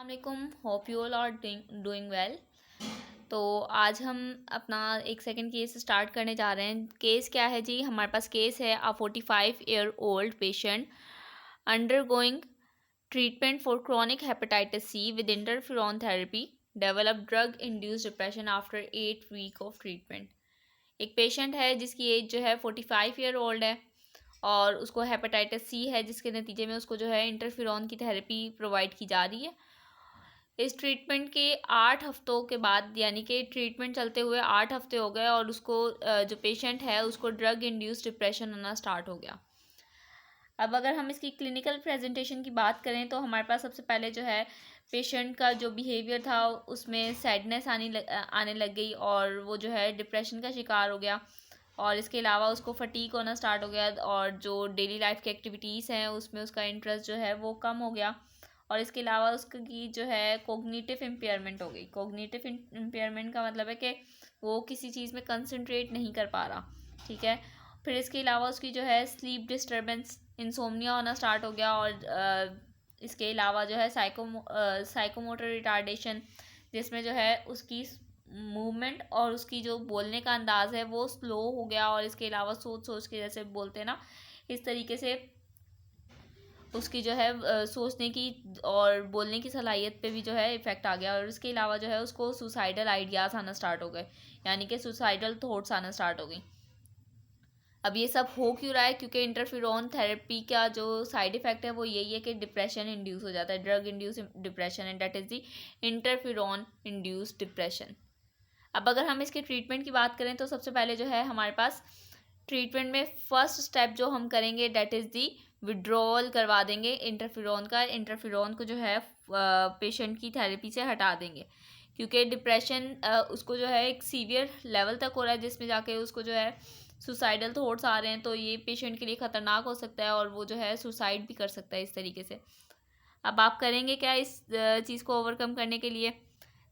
वालेकुम, hope you all are doing well. तो आज हम अपना एक सेकंड केस स्टार्ट करने जा रहे हैं। केस क्या है जी? हमारे पास केस है a 45-year-old patient undergoing treatment for chronic hepatitis C with interferon therapy develop drug induced depression after 8 week of treatment. एक पेशेंट है जिसकी एज जो है 45 ईयर ओल्ड है और उसको हेपेटाइटिस सी है, जिसके नतीजे में उसको जो है इंटरफेरॉन की थेरेपी प्रोवाइड की जा रही है। इस ट्रीटमेंट के 8 हफ्तों के बाद, यानी कि ट्रीटमेंट चलते हुए 8 हफ्ते हो गए और उसको जो पेशेंट है उसको ड्रग इंड्यूस्ड डिप्रेशन होना स्टार्ट हो गया। अब अगर हम इसकी क्लिनिकल प्रेजेंटेशन की बात करें तो हमारे पास सबसे पहले जो है पेशेंट का जो बिहेवियर था उसमें सैडनेस आने लग गई और वो जो है डिप्रेशन का शिकार हो गया। और इसके अलावा उसको फटीक होना स्टार्ट हो गया और जो डेली लाइफ की एक्टिविटीज़ हैं उसमें उसका इंटरेस्ट जो है वो कम हो गया। और इसके अलावा उसकी जो है कोग्निटिव इम्पेयरमेंट हो गई। कोग्निटिव इम्पेयरमेंट का मतलब है कि वो किसी चीज़ में कंसंट्रेट नहीं कर पा रहा। ठीक है। फिर इसके अलावा उसकी जो है स्लीप डिस्टर्बेंस, इंसोम्निया होना स्टार्ट हो गया। और इसके अलावा जो है साइकोमोटर रिटार्डेशन, जिसमें जो है उसकी मूवमेंट और उसकी जो बोलने का अंदाज़ है वो स्लो हो गया। और इसके अलावा सोच सोच के जैसे बोलते हैं ना, इस तरीके से उसकी जो है सोचने की और बोलने की सलाहियत पे भी जो है इफ़ेक्ट आ गया। और इसके अलावा जो है उसको सुसाइडल आइडियाज़ आना स्टार्ट हो गए, यानी कि सुसाइडल थॉट्स आना स्टार्ट हो गई। अब ये सब हो क्यों रहा है? क्योंकि इंटरफेरॉन थेरेपी का जो साइड इफ़ेक्ट है वो यही है कि डिप्रेशन इंड्यूस हो जाता है, drug induce depression, and that is the interferon induce depression. अब अगर हम इसके ट्रीटमेंट की बात करें तो सबसे पहले जो है हमारे पास ट्रीटमेंट में फर्स्ट स्टेप जो हम करेंगे डेट इज़ दी विड्रॉल करवा देंगे इंटरफेरॉन का। इंटरफेरॉन को जो है पेशेंट की थेरेपी से हटा देंगे, क्योंकि डिप्रेशन उसको जो है एक सीवियर लेवल तक हो रहा है जिसमें जाके उसको जो है सुसाइडल थॉट्स आ रहे हैं। तो ये पेशेंट के लिए ख़तरनाक हो सकता है और वो जो है सुसाइड भी कर सकता है इस तरीके से। अब आप करेंगे क्या इस चीज़ को ओवरकम करने के लिए?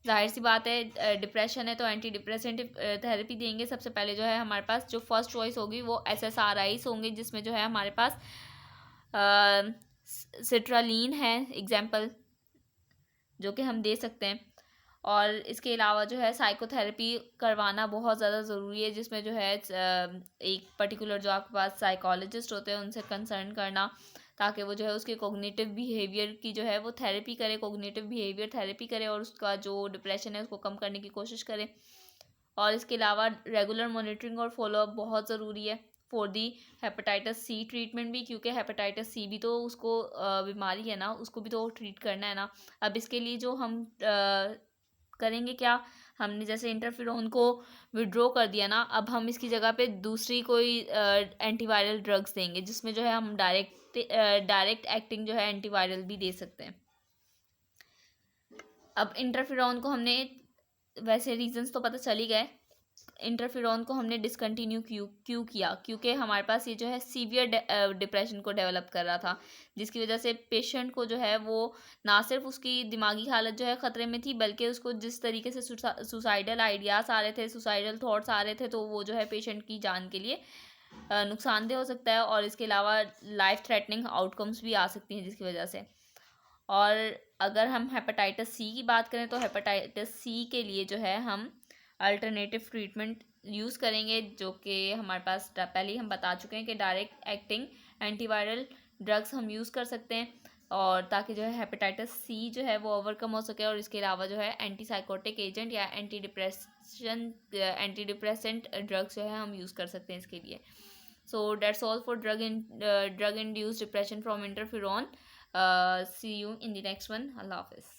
जाहिर सी बात है, डिप्रेशन है तो एंटी डिप्रेसेंट थेरेपी देंगे। सबसे पहले जो है हमारे पास जो फर्स्ट चॉइस होगी वो SSRIs होंगे, जिसमें जो है हमारे पास सिट्रालीन है एग्जाम्पल, जो कि हम दे सकते हैं। और इसके अलावा जो है साइकोथेरेपी करवाना बहुत ज़्यादा ज़रूरी है, जिसमें जो है एक पर्टिकुलर जो आपके पास साइकोलॉजिस्ट होते हैं उनसे कंसर्न करना, ताकि वो जो है उसके कोग्निटिव बिहेवियर की जो है वो थेरेपी करे, कोग्निटिव बिहेवियर थेरेपी करे और उसका जो डिप्रेशन है उसको कम करने की कोशिश करे। और इसके अलावा रेगुलर मॉनिटरिंग और फॉलोअप बहुत ज़रूरी है for the hepatitis seed treatment भी, क्योंकि हेपेटाइटिस सी भी तो उसको बीमारी है ना, उसको भी तो ट्रीट करना है ना। अब इसके लिए जो हम करेंगे क्या, हमने जैसे इंटरफेरॉन को विड्रॉ कर दिया ना, अब हम इसकी जगह पे दूसरी कोई एंटीवायरल ड्रग्स देंगे, जिसमें जो है हम डायरेक्ट एक्टिंग जो है एंटीवायरल भी दे सकते हैं। अब इंटरफेरॉन को हमने, वैसे रीजंस तो पता चल ही गए, इंटरफेरॉन को हमने डिसकंटिन्यू क्यों किया? क्योंकि हमारे पास ये जो है सीवियर डिप्रेशन को डेवलप कर रहा था, जिसकी वजह से पेशेंट को जो है वो ना सिर्फ उसकी दिमागी हालत जो है ख़तरे में थी, बल्कि उसको जिस तरीके से सुसाइडल आइडियाज़ आ रहे थे, सुसाइडल थॉट्स आ रहे थे, तो वो जो है पेशेंट की जान के लिए नुकसानदेह हो सकता है। और इसके अलावा लाइफ थ्रेटनिंग आउटकम्स भी आ सकती हैं जिसकी वजह से। और अगर हम हेपेटाइटिस सी की बात करें तो हेपेटाइटिस सी के लिए जो है हम अल्टरनेटिव ट्रीटमेंट यूज़ करेंगे, जो कि हमारे पास पहले ही हम बता चुके हैं कि डायरेक्ट एक्टिंग एंटीवायरल ड्रग्स हम यूज़ कर सकते हैं, और ताकि जो है हेपेटाइटिस सी जो है वो ओवरकम हो सके। और इसके अलावा जो है एंटीसाइकोटिक एजेंट या एंटी डिप्रेसेंट ड्रग्स जो है हम यूज़ कर सकते हैं इसके लिए। So that's all for drug induced depression from interferon. See you in the next one. Allah Hafiz.